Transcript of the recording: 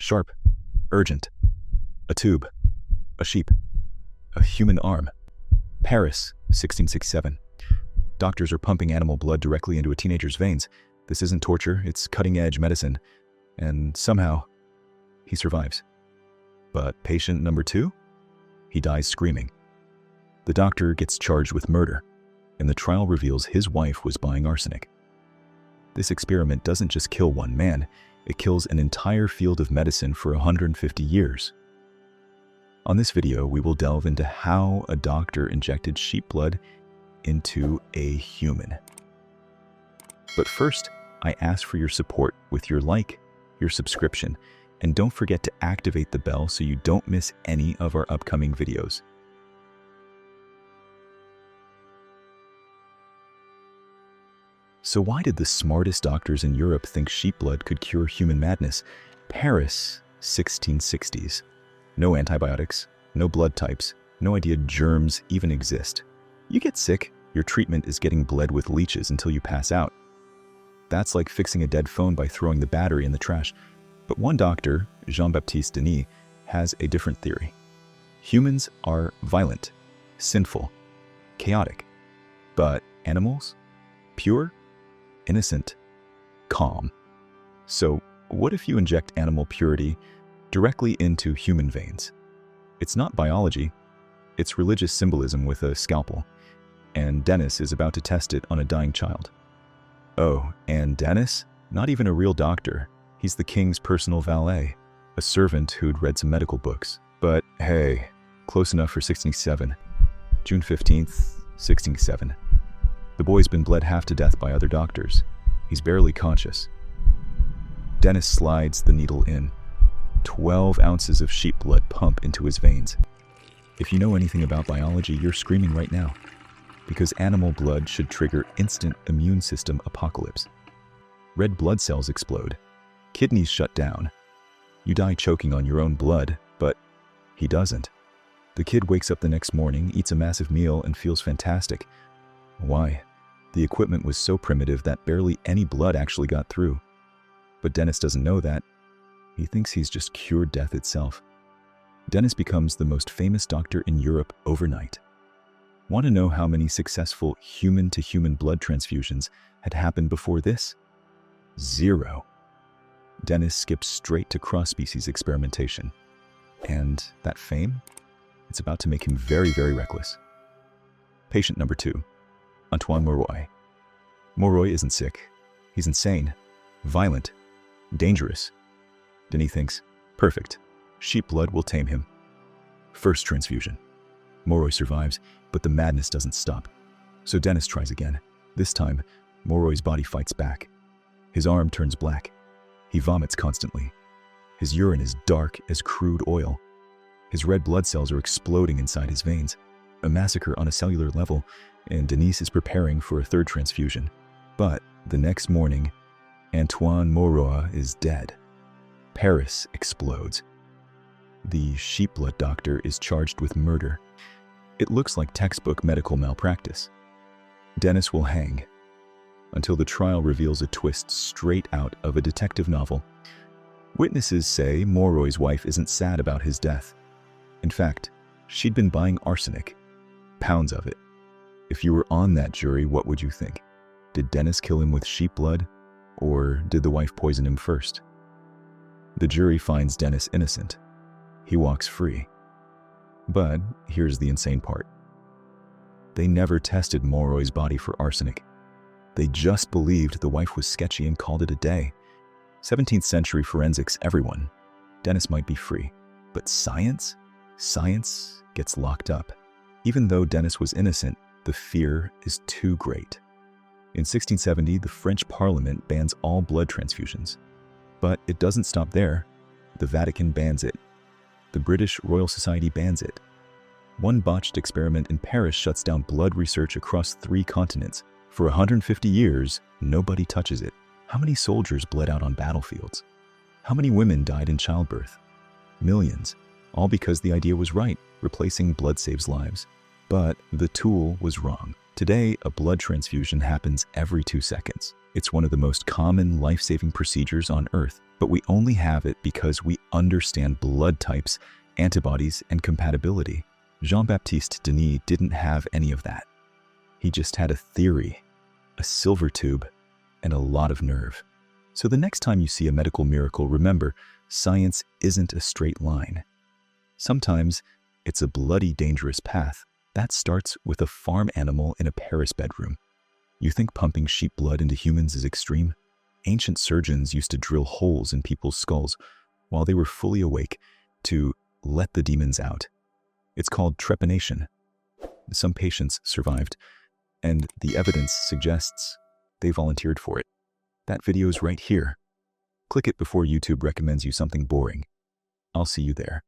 Sharp. Urgent. A tube. A sheep. A human arm. Paris, 1667. Doctors are pumping animal blood directly into a teenager's veins. This isn't torture, it's cutting-edge medicine. And somehow, he survives. But patient number 2? He dies screaming. The doctor gets charged with murder, and the trial reveals his wife was buying arsenic. This experiment doesn't just kill one man, it kills an entire field of medicine for 150 years. On this video, we will delve into how a doctor injected sheep blood into a human. But first, I ask for your support with your like, your subscription, and don't forget to activate the bell so you don't miss any of our upcoming videos. So why did the smartest doctors in Europe think sheep blood could cure human madness? Paris, 1660s. No antibiotics, no blood types, no idea germs even exist. You get sick, your treatment is getting bled with leeches until you pass out. That's like fixing a dead phone by throwing the battery in the trash. But one doctor, Jean-Baptiste Denis, has a different theory. Humans are violent, sinful, chaotic. But animals? Pure, innocent, calm. So what if you inject animal purity directly into human veins? It's not biology, it's religious symbolism with a scalpel. And Denis is about to test it on a dying child. Oh, and Denis? Not even a real doctor. He's the king's personal valet, a servant who'd read some medical books. But hey, close enough for 1667. June 15th, 1667. The boy's been bled half to death by other doctors. He's barely conscious. Denis slides the needle in. 12 ounces of sheep blood pump into his veins. If you know anything about biology, you're screaming right now. Because animal blood should trigger instant immune system apocalypse. Red blood cells explode. Kidneys shut down. You die choking on your own blood, but he doesn't. The kid wakes up the next morning, eats a massive meal, and feels fantastic. Why? The equipment was so primitive that barely any blood actually got through. But Denis doesn't know that. He thinks he's just cured death itself. Denis becomes the most famous doctor in Europe overnight. Want to know how many successful human-to-human blood transfusions had happened before this? 0. Denis skips straight to cross-species experimentation. And that fame? It's about to make him very, very reckless. Patient number 2, Antoine Mauroy. Mauroy isn't sick. He's insane, violent, dangerous. Denis thinks, perfect, sheep blood will tame him. First transfusion. Mauroy survives, but the madness doesn't stop. So Denis tries again. This time, Mauroy's body fights back. His arm turns black. He vomits constantly. His urine is dark as crude oil. His red blood cells are exploding inside his veins. A massacre on a cellular level, and Denis is preparing for a third transfusion. But the next morning, Antoine Mauroy is dead. Paris explodes. The sheep blood doctor is charged with murder. It looks like textbook medical malpractice. Denis will hang, until the trial reveals a twist straight out of a detective novel. Witnesses say Mauroy's wife isn't sad about his death. In fact, she'd been buying arsenic, pounds of it. If you were on that jury, what would you think? Did Denis kill him with sheep blood, or did the wife poison him first? The jury finds Denis innocent. He walks free. But here's the insane part. They never tested Mauroy's body for arsenic. They just believed the wife was sketchy and called it a day. 17th century forensics, everyone. Denis might be free. But science? Science gets locked up. Even though Denis was innocent, the fear is too great. In 1670, the French Parliament bans all blood transfusions. But it doesn't stop there. The Vatican bans it. The British Royal Society bans it. One botched experiment in Paris shuts down blood research across 3 continents. For 150 years, nobody touches it. How many soldiers bled out on battlefields? How many women died in childbirth? Millions. All because the idea was right, replacing blood saves lives. But the tool was wrong. Today, a blood transfusion happens every 2 seconds. It's one of the most common life-saving procedures on Earth. But we only have it because we understand blood types, antibodies, and compatibility. Jean-Baptiste Denis didn't have any of that. He just had a theory, a silver tube, and a lot of nerve. So the next time you see a medical miracle, remember, science isn't a straight line. Sometimes it's a bloody, dangerous path that starts with a farm animal in a Paris bedroom. You think pumping sheep blood into humans is extreme? Ancient surgeons used to drill holes in people's skulls while they were fully awake to let the demons out. It's called trepanation. Some patients survived, and the evidence suggests they volunteered for it. That video's right here. Click it before YouTube recommends you something boring. I'll see you there.